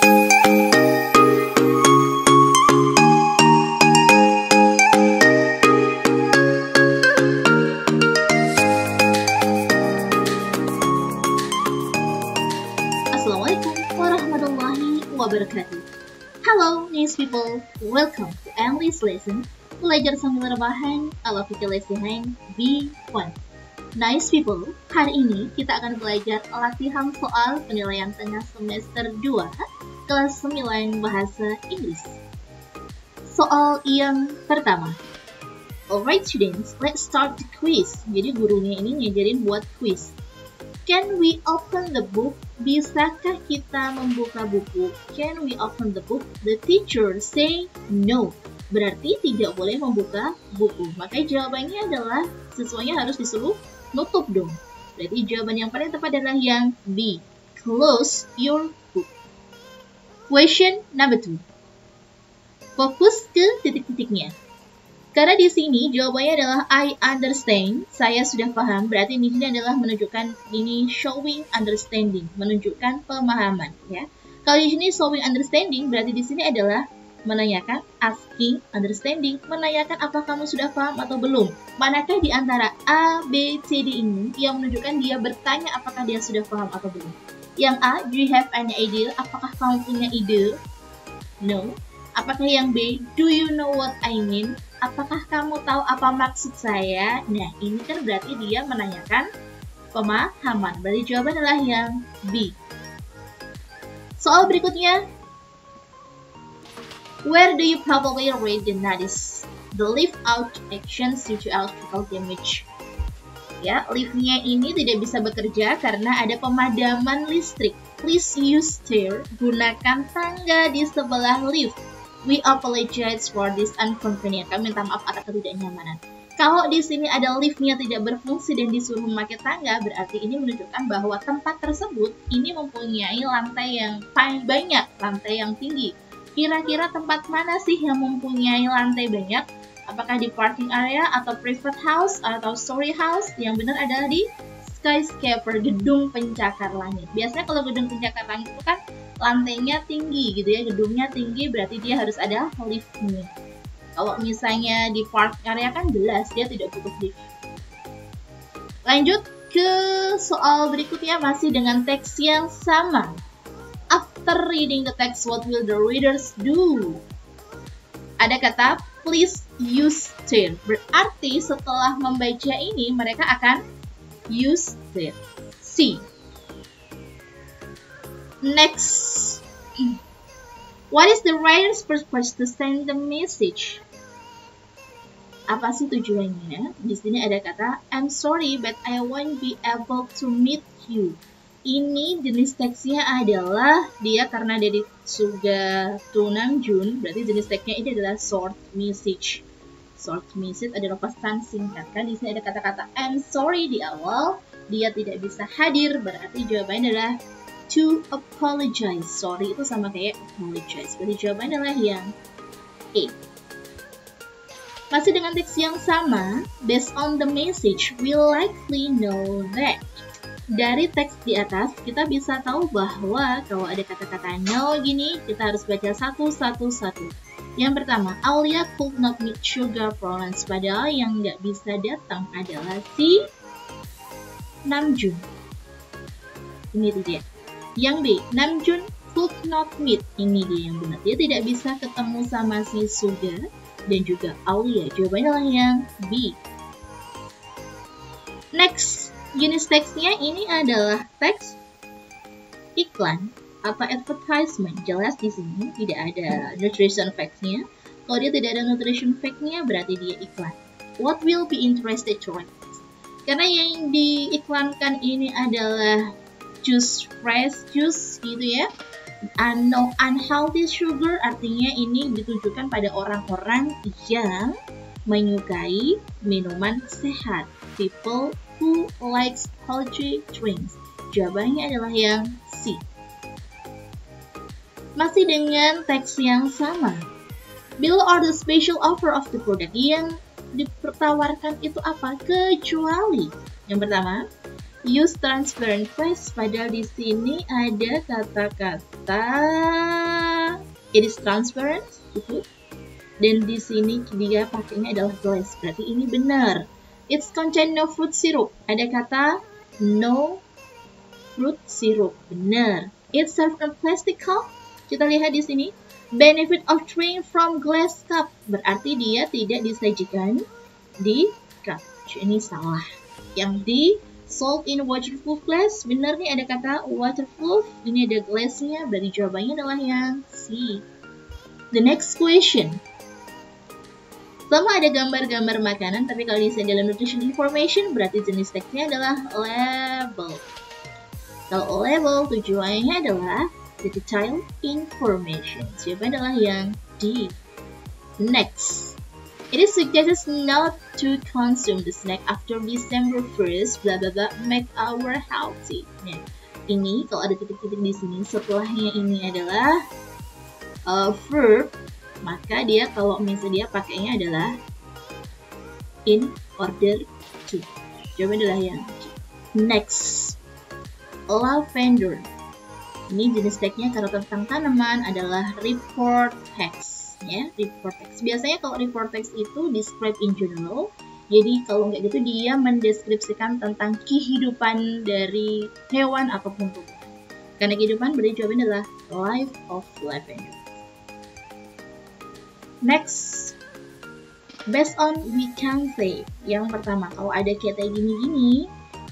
Assalamualaikum warahmatullahi wabarakatuh. Halo nice people, welcome to English lesson. Belajar sambil rebahan ala fikir lesihan B1. Nice people, hari ini kita akan belajar latihan soal penilaian tengah semester 2 kelas 9 bahasa Inggris. Soal yang pertama. Alright students, let's start the quiz. Jadi gurunya ini ngajarin buat quiz. Can we open the book? Bisakah kita membuka buku? Can we open the book? The teacher say no. Berarti tidak boleh membuka buku. Maka jawabannya adalah siswanya harus disuruh nutup dong. Berarti jawaban yang paling tepat adalah yang B. Close your book. Question number 2. Fokus ke titik-titiknya. Karena di sini jawabannya adalah I understand, saya sudah paham, berarti di sini adalah menunjukkan ini showing understanding, menunjukkan pemahaman, ya. Kalau di sini showing understanding, berarti di sini adalah menanyakan, asking understanding, menanyakan apa kamu sudah paham atau belum. Manakah di antara A, B, C, D ini yang menunjukkan dia bertanya apakah dia sudah paham atau belum? Yang A, do you have any idea? Apakah kamu punya ide? No. Apakah yang B, do you know what I mean? Apakah kamu tahu apa maksud saya? Nah, ini kan berarti dia menanyakan pemahaman. Berarti jawaban adalah yang B. Soal berikutnya. Where do you probably read the notice? The leave out actions due to electrical damage. Ya, liftnya ini tidak bisa bekerja karena ada pemadaman listrik. Please use stair. Gunakan tangga di sebelah lift. We apologize for this inconvenience. Kami minta maaf atas ketidaknyamanan. Kalau di sini ada liftnya tidak berfungsi dan disuruh memakai tangga, berarti ini menunjukkan bahwa tempat tersebut ini mempunyai lantai yang paling banyak, lantai yang tinggi. Kira-kira tempat mana sih yang mempunyai lantai banyak? Apakah di parking area atau private house atau story house? Yang benar adalah di skyscraper, gedung pencakar langit. Biasanya kalau gedung pencakar langit itu kan lantainya tinggi gitu ya, gedungnya tinggi, berarti dia harus ada liftnya. Kalau misalnya di park area kan jelas dia tidak butuh lift. Lanjut ke soal berikutnya masih dengan teks yang sama. After reading the text, what will the readers do? Ada kata please use stair. Berarti setelah membaca ini mereka akan use stair. C. Next, what is the writer's purpose to send the message? Apa sih tujuannya? Di sini ada kata I'm sorry but I won't be able to meet you. Ini jenis teksnya adalah dia karena dari sudah to Namjoon, berarti jenis teksnya ini adalah short message. Short message adalah pesan singkat. Kan di sini ada kata-kata I'm sorry di awal, dia tidak bisa hadir, berarti jawabannya adalah to apologize. Sorry itu sama kayak apologize. Berarti jawabannya adalah yang A. Masih dengan teks yang sama, based on the message, we likely know that. Dari teks di atas, kita bisa tahu bahwa kalau ada kata-kata no gini, kita harus baca satu-satu. Yang pertama, Alia could not meet Sugar for lunch. Padahal yang nggak bisa datang adalah si Namjoon. Ini dia. Yang B, Namjoon could not meet. Ini dia yang benar. Dia tidak bisa ketemu sama si Suga dan juga Alia. Jawabannya adalah yang B. Next, jenis teksnya ini adalah teks iklan atau advertisement. Jelas di sini tidak ada nutrition facts-nya. Kalau dia tidak ada nutrition fact-nya, berarti dia iklan. What will be interested to read? Karena yang diiklankan ini adalah jus fresh juice gitu ya, no unhealthy sugar, artinya ini ditujukan pada orang-orang yang menyukai minuman sehat, people who likes healthy drinks. Jawabannya adalah yang C. Masih dengan teks yang sama. Below are the special offer of the product. Yang ditawarkan itu apa? Kecuali yang pertama, use transparent place, padahal di sini ada kata-kata it is transparent gitu. Dan di sini dia pakainya adalah glass, berarti ini benar. It's contain no fruit syrup, ada kata no fruit syrup, benar. It's served in plastic cup, kita lihat di sini. Benefit of drink from glass cup, berarti dia tidak disajikan di cup, ini salah. Yang di sold in waterproof glass, benar nih, ada kata waterproof, ini ada glassnya, berarti jawabannya adalah yang C. The next question. Sama ada gambar-gambar makanan, tapi kalau di dalam nutrition information berarti jenis teksnya adalah label. Kalau label tujuannya adalah the detailed information. Jawabannya adalah yang D. Next. It is suggested not to consume the snack after December 1st, blah blah blah, make our healthy. Nah, ini kalau ada titik-titik di sini, setelahnya ini adalah verb, maka dia kalau misalnya dia pakainya adalah in order to. Jawabannya adalah yang D. Next. Lavender. Ini jenis teksnya kalau tentang tanaman adalah report text, ya, report text. Biasanya kalau report text itu describe in general. Jadi kalau nggak gitu dia mendeskripsikan tentang kehidupan dari hewan ataupun tumbuhan. Karena kehidupan berarti jawabannya adalah life of lavender. Next, based on we can say. Yang pertama, kalau ada kata gini-gini,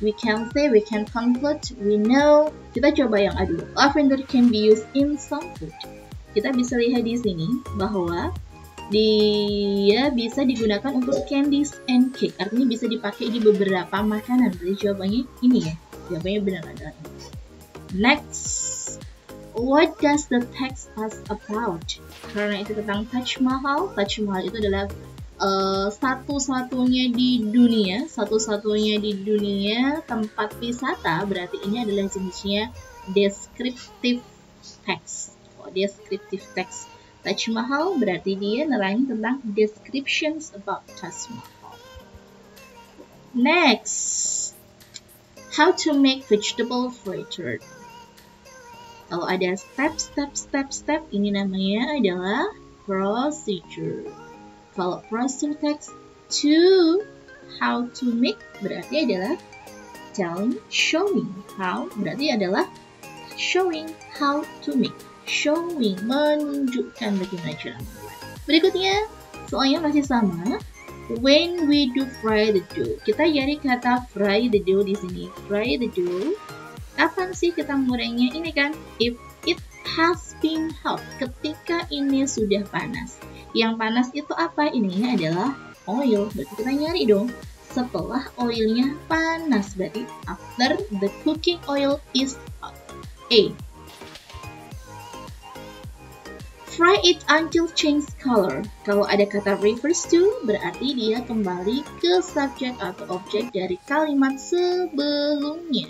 we can say, we can conclude, we know. Kita coba yang A2. Lavender can be used in some food. Kita bisa lihat di sini bahwa dia bisa digunakan untuk candies and cake. Artinya bisa dipakai di beberapa makanan. Jadi jawabannya ini ya. Jawabannya benar adalah ini. Next, what does the text us about? Karena itu tentang Taj Mahal. Taj Mahal itu adalah satu-satunya di dunia tempat wisata, berarti ini adalah jenisnya descriptive text. Descriptive text Taj Mahal berarti dia nerangin tentang descriptions about Taj Mahal. Next, how to make vegetable fritter. Kalau ada step, ini namanya adalah procedure. Kalau procedure text to how to make berarti adalah telling, showing. How berarti adalah showing how to make. Showing, menunjukkan bagaimana cara membuat. Berikutnya, soalnya masih sama. When we do fry the dough. Kita cari kata fry the dough di sini. Fry the dough. Kapan sih kita gorengnya? Ini kan, if it has been hot. Ketika ini sudah panas. Yang panas itu apa? Ini adalah oil. Berarti kita nyari dong setelah oilnya panas. Berarti after the cooking oil is hot. A. Fry it until change color. Kalau ada kata refers to, berarti dia kembali ke subjek atau objek dari kalimat sebelumnya.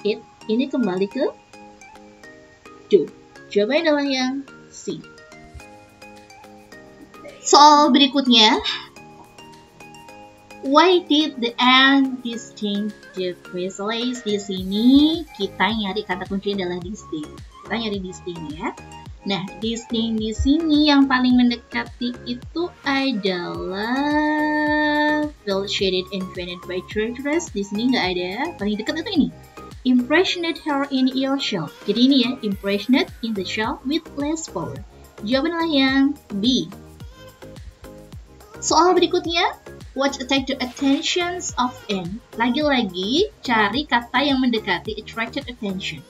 It, ini kembali ke do. Jawabannya adalah yang C. Soal berikutnya, why did the ant distinct the chrysalis? Di sini kita nyari kata kunci adalah distinct. Kita nyari distinct ya. Nah, distinct di sini yang paling mendekati itu adalah felt shaded and painted by treacherous. Di sini nggak ada. Paling dekat itu ini. Impressionate her in your shell. Jadi ini ya, impressionate in the shell with less power. Jawabannya yang B. Soal berikutnya, what attract the attentions of N? Lagi-lagi cari kata yang mendekati attracted attention.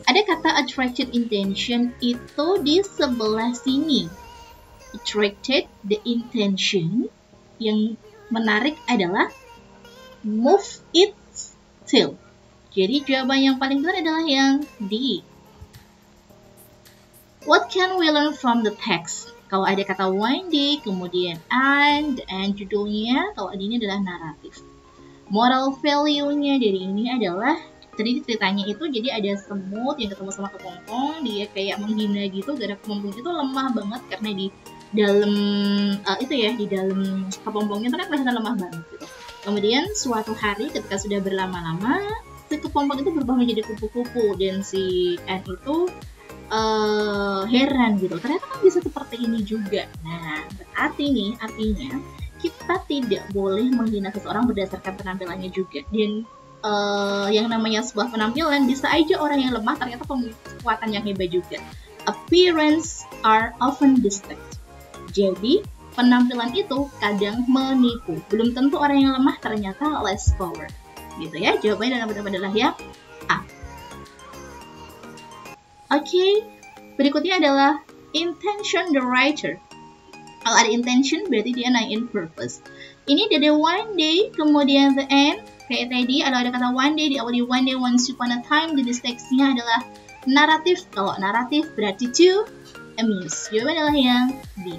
Ada kata attracted intention itu di sebelah sini. Attracted the intention yang menarik adalah move it still. Jadi jawaban yang paling benar adalah yang D. What can we learn from the text? Kalau ada kata windy, kemudian and judulnya, kalau ini adalah naratif. Moral value-nya dari ini adalah, tadi ceritanya itu jadi ada semut yang ketemu sama kepompong, dia kayak menghina gitu, gara kepompong itu lemah banget karena di dalam itu ya, di dalam kepompongnya itu kan kelihatan lemah banget gitu. Kemudian suatu hari ketika sudah berlama-lama, si kepompong itu berubah menjadi kupu-kupu dan si N itu heran gitu. Ternyata kan bisa seperti ini juga. Nah, berarti artinya kita tidak boleh menghina seseorang berdasarkan penampilannya juga. Dan yang namanya sebuah penampilan bisa aja orang yang lemah ternyata punya kekuatan yang hebat juga. Appearance are often deceiving. Jadi penampilan itu kadang menipu. Belum tentu orang yang lemah ternyata less power. Gitu ya. Jawabannya adalah yang A. Oke, berikutnya adalah intention the writer. Kalau ada intention berarti dia nanyain purpose. Ini ada one day, kemudian the end. Kayak tadi ada kata one day, diawali one day, once upon a time. Jadi teksnya adalah naratif. Kalau naratif berarti to amuse. Jawabannya adalah yang B.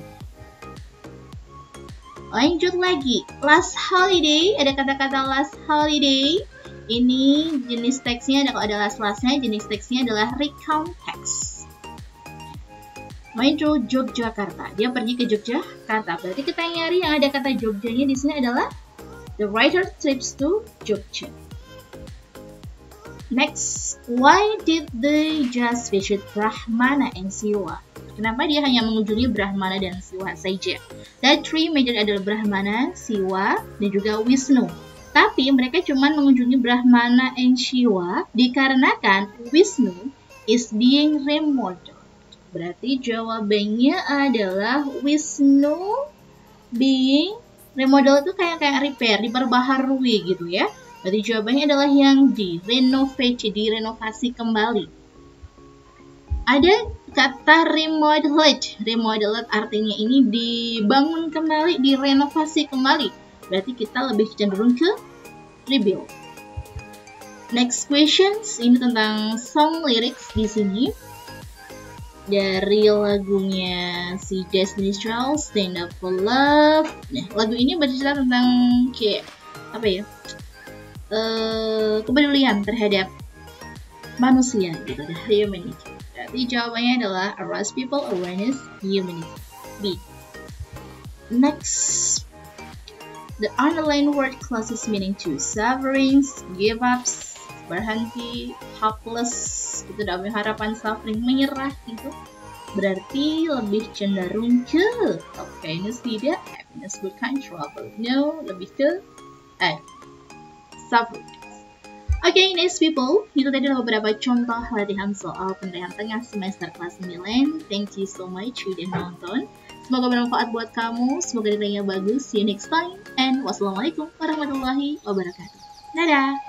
Lanjut lagi, last holiday, ada kata-kata last holiday. Ini jenis teksnya, kalau ada last-lastnya, jenis teksnya adalah recount text. Metro Yogyakarta, dia pergi ke Yogyakarta. Berarti kita nyari yang ada kata Jogjanya di sini adalah the writer trips to Jogja. Next, why did they just visit Brahmana and Siwa? Kenapa dia hanya mengunjungi Brahmana dan Siwa saja? The three major adalah Brahmana, Siwa, dan juga Wisnu. Tapi mereka cuma mengunjungi Brahmana and Siwa dikarenakan Wisnu is being remodeled. Berarti jawabannya adalah Wisnu being remodeled itu kayak repair, diperbaharui gitu ya. Berarti jawabannya adalah yang D, renovate, direnovasi kembali. Ada kata remodeled. Remodeled artinya ini dibangun kembali, direnovasi kembali. Berarti kita lebih cenderung ke rebuild. Next questions, ini tentang song lyrics di sini. Dari lagunya si Destiny's Child, Stand Up For Love. Nah, lagu ini bercerita tentang kayak apa ya? Kepedulian terhadap manusia gitu, humanity. Berarti jawabannya adalah arouse people, awareness, humanity. B. Next, the underlined word closest meaning to suffering, give up, berhenti, hopeless, itu dalam harapan, suffering, menyerah gitu. Berarti lebih cenderung ke happiness, tidak, happiness bukan, trouble, no, lebih ke suffering. Oke, next people, itu tadi adalah beberapa contoh latihan soal penilaian tengah semester kelas 9. Thank you so much sudah nonton. Semoga bermanfaat buat kamu, semoga nilainya bagus. See you next time, and wassalamualaikum warahmatullahi wabarakatuh. Dadah!